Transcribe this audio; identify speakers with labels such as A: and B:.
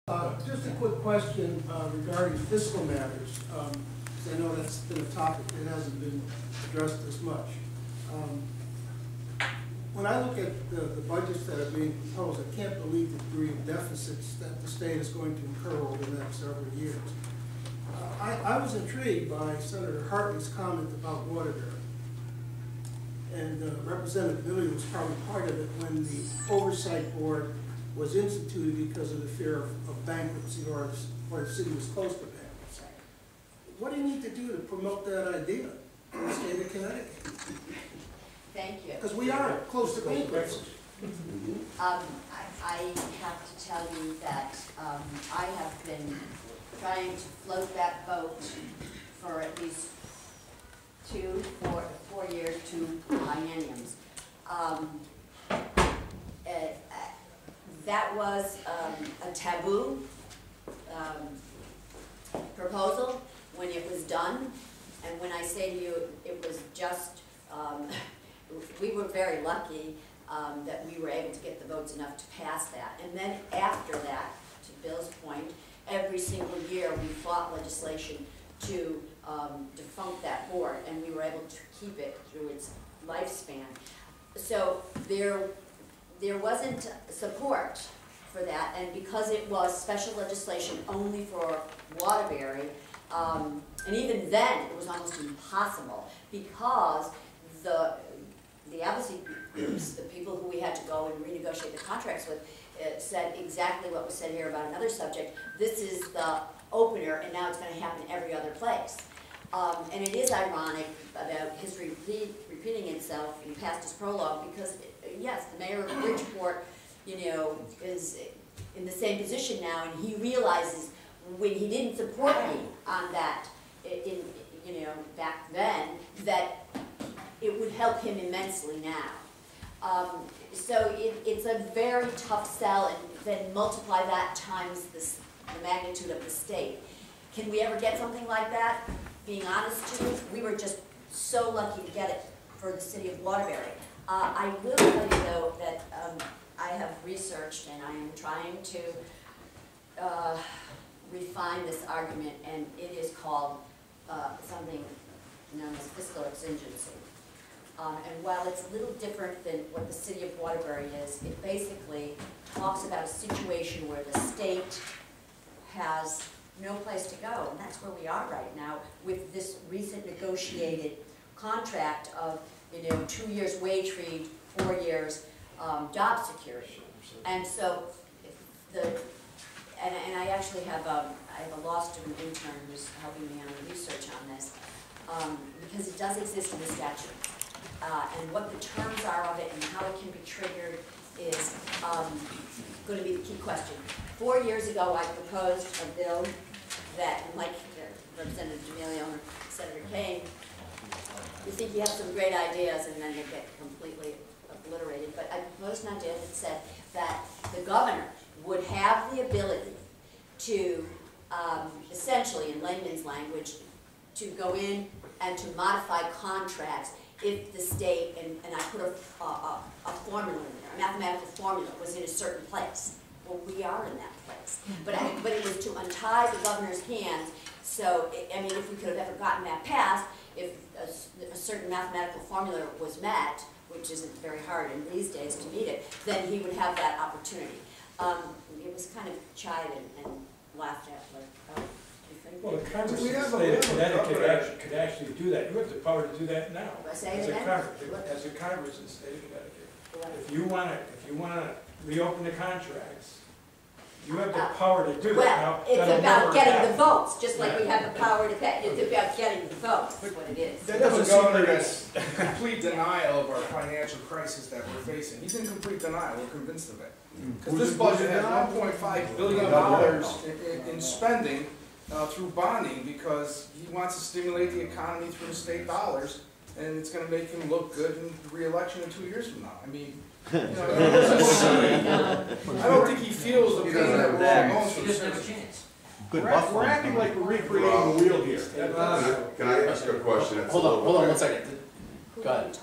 A: Just a quick question regarding fiscal matters. 'Cause I know that's been a topic that hasn't been addressed as much. When I look at the budgets that are being proposed, I can't believe the degree of deficits that the state is going to incur over the next several years. I was intrigued by Senator Hartley's comment about Waterbury. And Representative Middlebury was probably part of it when the oversight board was instituted because of the fear of bankruptcy, or the city was close to bankruptcy. What do you need to do to promote that idea in the state of Connecticut?
B: Thank you.
A: Because we are close to bankruptcy.
B: I have to tell you that I have been trying to float that boat for at least 4 years, 2 bienniums. That was a taboo proposal when it was done, and when I say to you it was just, we were very lucky that we were able to get the votes enough to pass that. And then after that, to Bill's point, every single year we fought legislation to defunct that board, and we were able to keep it through its lifespan. So there wasn't support for that, and because it was special legislation only for Waterbury, and even then it was almost impossible because the advocacy groups, the people who we had to go and renegotiate the contracts with, said exactly what was said here about another subject. This is the opener, and now it's going to happen every other place. And it is ironic about history repeating itself in past its prologue, because yes, the mayor of Bridgeport, is in the same position now, and he realizes when he didn't support me on that, back then, that it would help him immensely now. So it's a very tough sell, and then multiply that times the magnitude of the state. Can we ever get something like that? Being honest to you, we were just so lucky to get it for the city of Waterbury. I will tell you though that I have researched, and I am trying to refine this argument, and it is called something known as fiscal exigency. And while it's a little different than what the city of Waterbury is, it basically talks about a situation where the state has no place to go, and that's where we are right now with this recent negotiated contract of 2 years wage freed, 4 years job security. And so and I actually have I have a law student intern who's helping me on the research on this, because it does exist in the statute. And what the terms are of it and how it can be triggered is going to be the key question. 4 years ago, I proposed a bill that, like Representative D'Amelio and Senator Kane, you think you have some great ideas and then they get completely obliterated. But I proposed an idea that said that the governor would have the ability to, essentially, in layman's language, to go in and to modify contracts if the state, and I put a formula in there, a mathematical formula was in a certain place. Well, we are in that place. But it was to untie the governor's hands. So, if we could have ever gotten that passed, if a certain mathematical formula was met, which isn't very hard in these days to meet it, then he would have that opportunity. It was kind of chided and laughed at, like, oh, you think?
C: Well, the Congress of the state of Connecticut could actually do that. You have the power to do that now.
B: As a
C: Congress in the state of Connecticut. If you want to reopen the contracts, you have the power to do
B: that. Well, it's about getting the votes, just like we have the power to get. It's about getting the votes. That's what it is.
D: That doesn't seem like it's complete denial of our financial crisis that we're facing. He's in complete denial. We're convinced of it. Because this budget has $1.5 billion in spending through bonding, because he wants to stimulate the economy through the state dollars, and it's going to make him look good in re-election in 2 years from now. I don't think he feels the pain that we're all going through.
E: We're acting like we're recreating the wheel here.
F: Can I ask a question?
G: Hold on 1 second.
B: Go ahead.